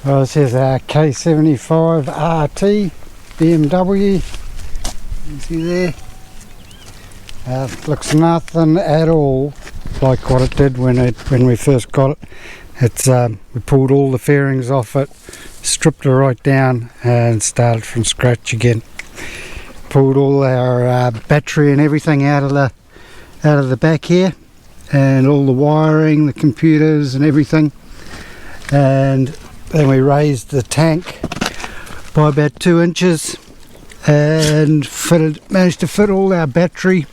Well, this is our K75 RT BMW. You see there? Looks nothing at all like what it did when we first got it. It's we pulled all the fairings off it, stripped it right down, and started from scratch again. Pulled all our battery and everything out of the back here, and all the wiring, the computers, and everything. And then we raised the tank by about 2 inches and managed to fit all our battery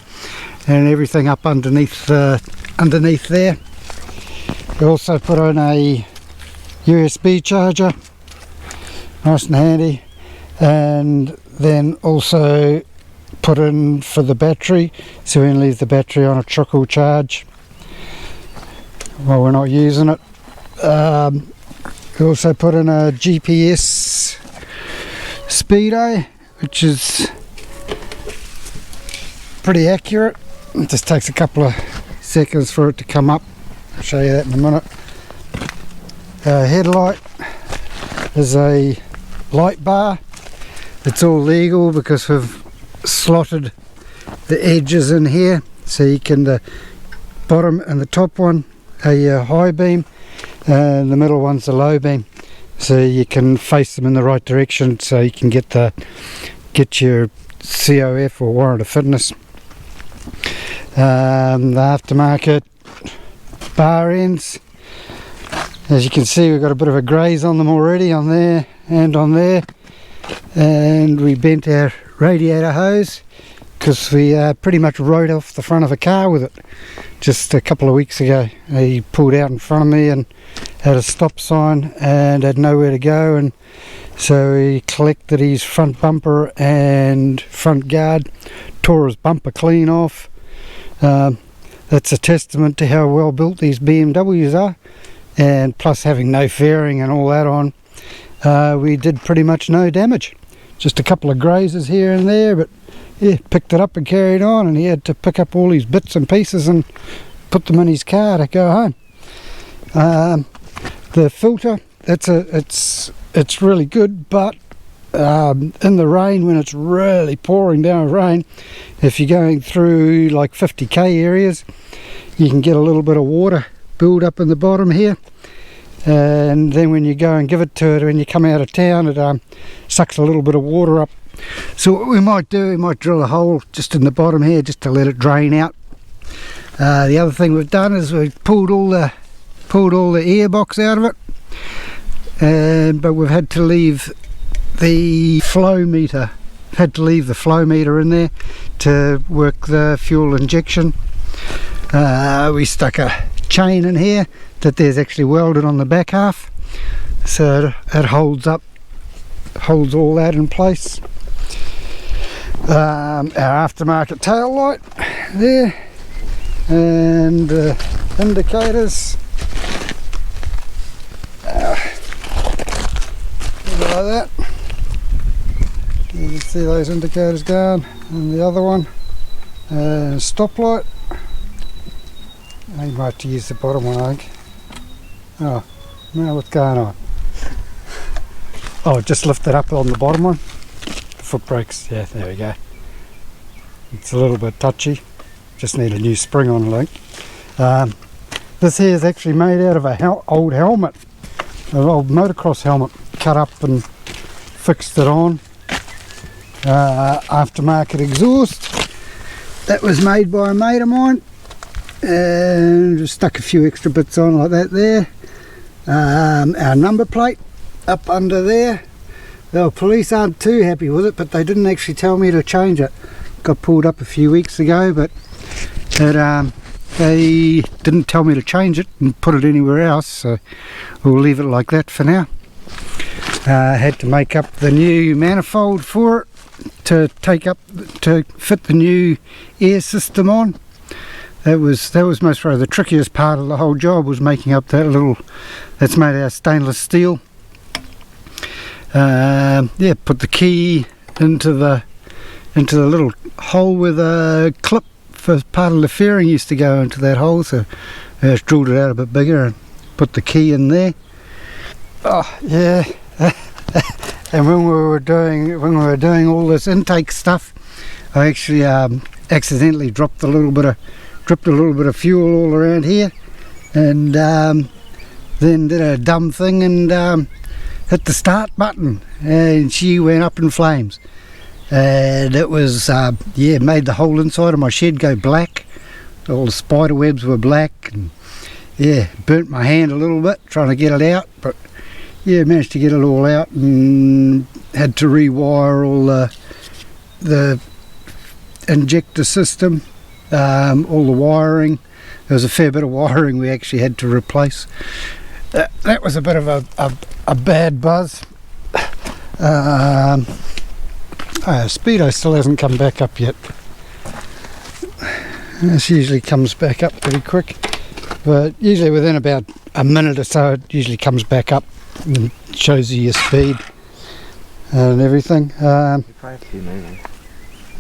and everything up underneath there. We also put on a USB charger, nice and handy, and then also put in for the battery, so we can leave the battery on a trickle charge while we're not using it. We also put in a GPS speedo, which is pretty accurate. It just takes a couple of seconds for it to come up. I'll show you that in a minute. Headlight is a light bar. It's all legal because we've slotted the edges in here, so you can, the bottom and the top one a high beam and the middle one's a low beam, so you can face them in the right direction, so you can get your COF or warrant of fitness. The aftermarket bar ends, as you can see, we've got a bit of a graze on them already, on there and on there. And we bent our radiator hose because we pretty much rode off the front of a car with it just a couple of weeks ago. He pulled out in front of me and had a stop sign and had nowhere to go, and so he collected his front bumper and front guard, tore his bumper clean off. That's a testament to how well built these BMWs are, and plus having no fairing and all that on, we did pretty much no damage. Just a couple of grazes here and there, but yeah, picked it up and carried on, and he had to pick up all these bits and pieces and put them in his car to go home. The filter, it's really good, but in the rain, when it's really pouring down rain, if you're going through like 50k areas, you can get a little bit of water build up in the bottom here, and then when you go and give it to it when you come out of town, it sucks a little bit of water up. So what we might do, we might drill a hole just in the bottom here just to let it drain out. The other thing we've done is we've pulled all the airbox out of it, but we've had to leave the flow meter in there to work the fuel injection. We stuck a chain in here that there's actually welded on the back half, so it holds all that in place. Our aftermarket tail light there, and indicators like that. You can see those indicators going, and the other one, stoplight. I might have to use the bottom one, I think. Oh, now what's going on? Oh, just lift it up on the bottom one. The foot brakes, yeah, there we go. It's a little bit touchy. Just need a new spring on, I think. This here is actually made out of an old helmet, an old motocross helmet, cut up and fixed it on. Aftermarket exhaust. That was made by a mate of mine, and just stuck a few extra bits on like that there. Our number plate up under there. The police aren't too happy with it, but they didn't actually tell me to change it. Got pulled up a few weeks ago, but they didn't tell me to change it and put it anywhere else, so we'll leave it like that for now. Had to make up the new manifold for it to fit the new air system on. That was most probably the trickiest part of the whole job, was making up that little, that's made out of stainless steel. Yeah, put the key into the little hole where the clip for part of the fairing used to go into that hole, so I just drilled it out a bit bigger and put the key in there. Oh yeah. And when we were doing all this intake stuff, I actually accidentally dripped a little bit of fuel all around here, and then did a dumb thing and hit the start button, and she went up in flames. And it was made the whole inside of my shed go black. All the spider webs were black, and burnt my hand a little bit trying to get it out, but managed to get it all out, and had to rewire all the injector system, all the wiring. There was a fair bit of wiring we actually had to replace. That was a bit of a bad buzz. Speedo still hasn't come back up yet. This usually comes back up pretty quick, but usually within about a minute or so it usually comes back up and shows you your speed and everything. You probably have to be moving.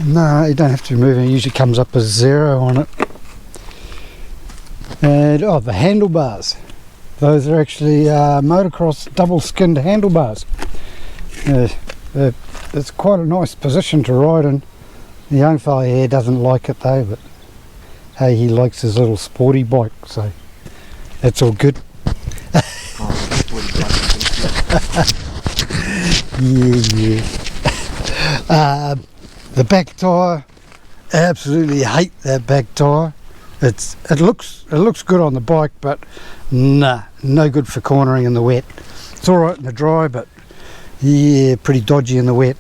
No, you don't have to be moving. It usually comes up as 0 on it. And the handlebars. Those are actually motocross double skinned handlebars. It's quite a nice position to ride in. The young fella here doesn't like it though, but hey, he likes his little sporty bike, so that's all good. The back tyre, absolutely hate that back tyre. It looks good on the bike, but nah, no good for cornering in the wet. It's all right in the dry, but pretty dodgy in the wet.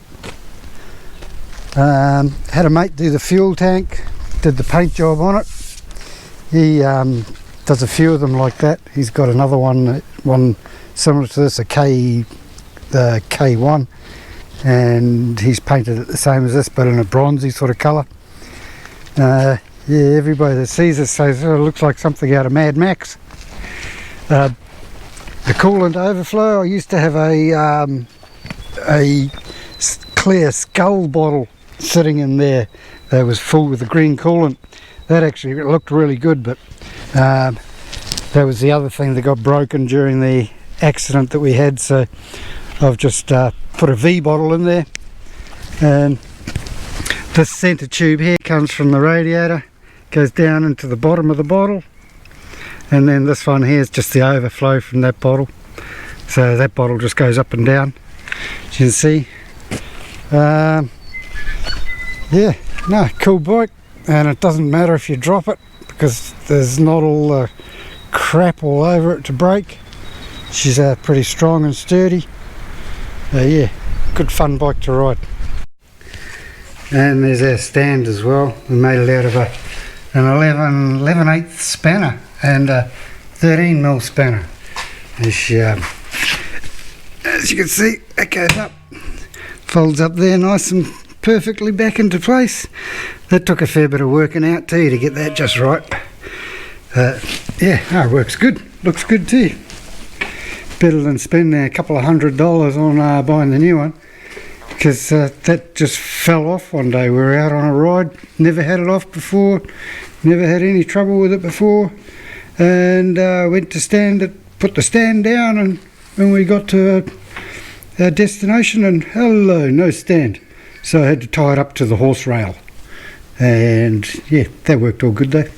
Had a mate do the fuel tank, did the paint job on it. He does a few of them like that. He's got another one similar to this, the K1, and he's painted it the same as this, but in a bronzy sort of colour. Everybody that sees it says, it looks like something out of Mad Max. The coolant overflow, I used to have a clear Skull bottle sitting in there that was full with the green coolant. That actually looked really good, but that was the other thing that got broken during the accident that we had, so I've just put a V bottle in there. And this centre tube here comes from the radiator, goes down into the bottom of the bottle, and then this one here is just the overflow from that bottle, so that bottle just goes up and down, as you can see. Cool bike, and it doesn't matter if you drop it because there's not all the crap all over it to break. She's pretty strong and sturdy. Good fun bike to ride. And there's our stand as well. We made it out of an 11/8 spanner and a 13mm spanner. As you can see, it goes up, folds up there nice and perfectly back into place. That took a fair bit of working out too to get that just right. It works good, looks good too. Better than spending a couple of $100 on buying the new one, because that just fell off one day. We were out on a ride, never had it off before, never had any trouble with it before, and went to stand it, put the stand down, and when we got to our destination, and hello, no stand. So I had to tie it up to the horse rail, and that worked all good though.